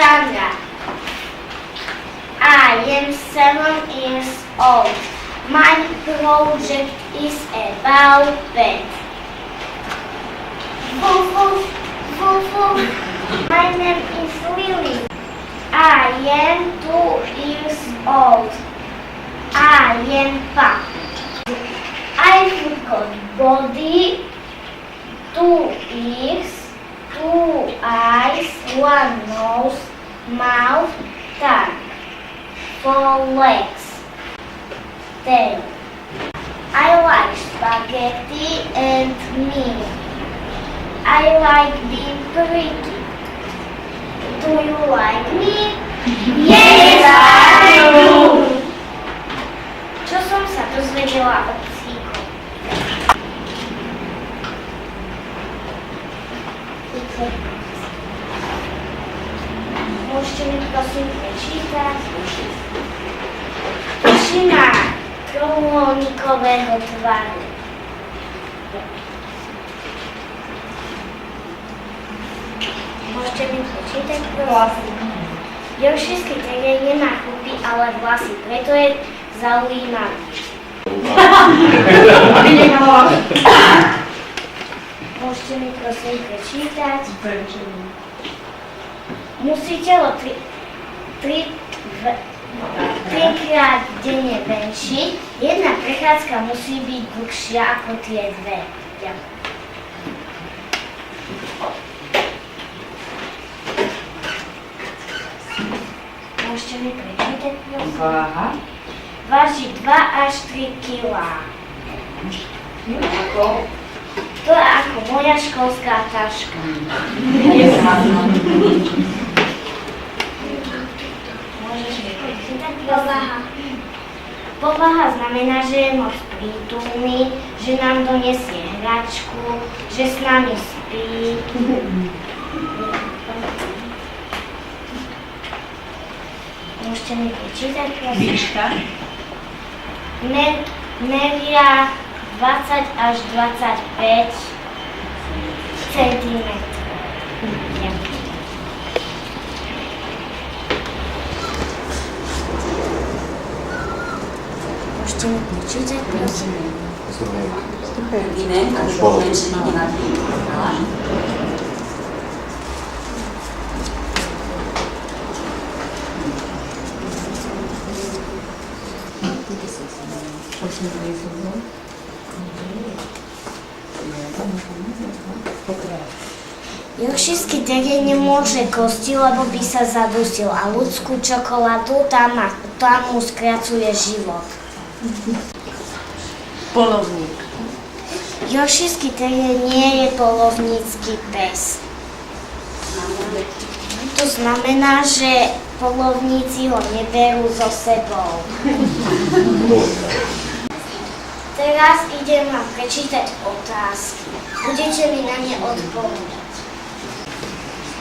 Sandra. I am 7 years old. My project is about pets. Woof, woof, woof, woof. My name is Lily. I am 2 years old. I am Pop. I've got body, 2 ears, 2 eyes, 1 nose, mouth, tongue, 4 legs, tail. I like spaghetti and meat. I like being pretty. Do you like me? Yes, I do! Čo som sa dozvedela od psíkov? Môžete mi prosím prečítať? Väčšina trojuholníkového tvaru. Môžete mi prečítať prosím? Yorkshire terier nemá chlupy, ale vlasy, preto je zaujímavý. Môžete mi prosím prečítať? Musí telo 3-krát denne venšiť. Jedna prechádzka musí byť dlhšia ako tie dve. Ďakujem. Môžete mi prečítať, prosím? Váha? Váži 2 až 3 kilá. Ako? To je ako moja školská taška. Môžeš mi prečítať, povaha? Povaha znamená, že je moc prítulný, že nám donesie hračku, že s nami spí. Môžete mi prečítať, prosím? Výška? Meria 20 až 25 cm. Môžete mi prečítať, prosím? Iné, ako menšie na Yorkshireský terier nemôže kosti, lebo by sa zadusil a ľudskú čokoládu tam mu skracuje život. Polovník. Yorkshireský terier nie je polovnícky pes. To znamená, že polovníci ho neberú so sebou. Teraz idem vám prečítať otázky. Budete mi na ne odpovedať.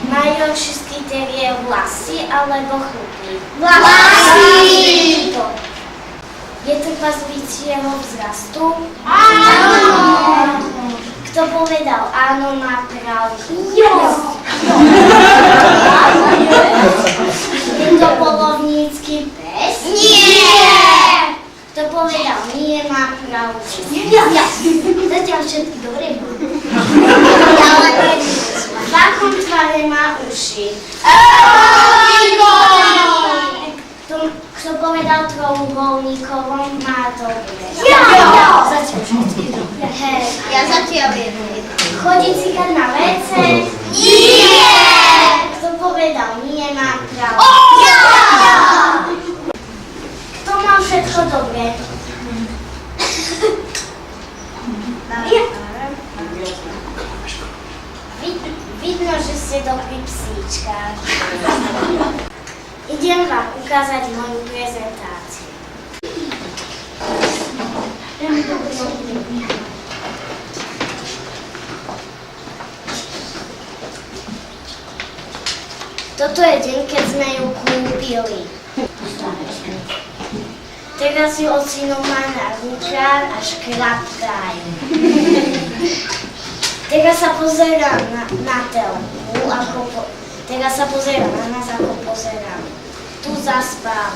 Má yorkshireský terier vlasy alebo chlupy? Vlasy! Je trpazlivého vzrastu? Áno! Kto povedal áno, má pravdu? Jo! Je to polovnícky pes? Nie! Kto povedal nie, má pravdu? Ja! Zatiaľ všetky dobre budú. V akom tvare má uši? Kto povedal trojuholníkovom, má dobre. Ja! Zatiaľ všetky dobre. Ja zatiaľ jednu. Chodí cikať na WC? Nie! Kto povedal nie, má pravdu. Ja! Kto mal všetko dobre? Vidno, že ste dobrý psíčka. Idem vám ukázať moju prezentáciu. Toto je deň, keď sme ju kúpili. Teraz ju ocino má na rukách a škrapkajú. Teraz sa pozerám na telku, Teraz sa pozerá na nás, ako pozerám. Tu zaspáva.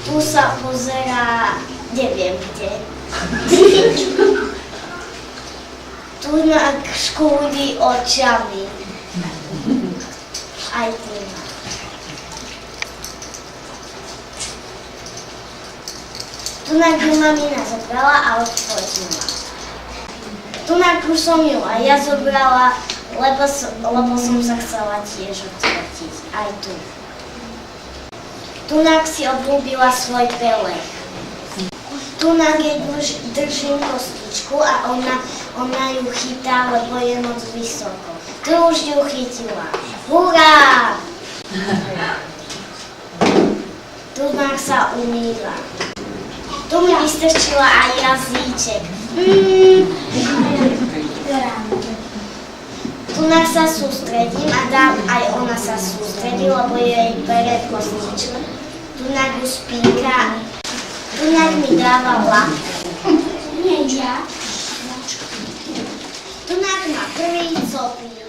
Tu sa pozerá, neviem kde. Tu škúri očami. Aj tu má. Tu ju mamina zobrala a odfotila. Tu už som ju aj ja zobrala, lebo som sa chcela tiež odfotiť. Aj tu. Tunak si obľúbila svoj pelech. Tunak jej držím kostičku a ona ju chytá, lebo je moc vysoko. Tu už ju chytila. Hurá! Tunak sa umýva. Tu mi vystrčila aj jazyček. Tunak sa sústredím a aj ona sa sústredí, lebo jej bere kostičku. Tunak ju spíka. Tunak mi dáva ľahké. Nie ja. Tunak má prvý copík.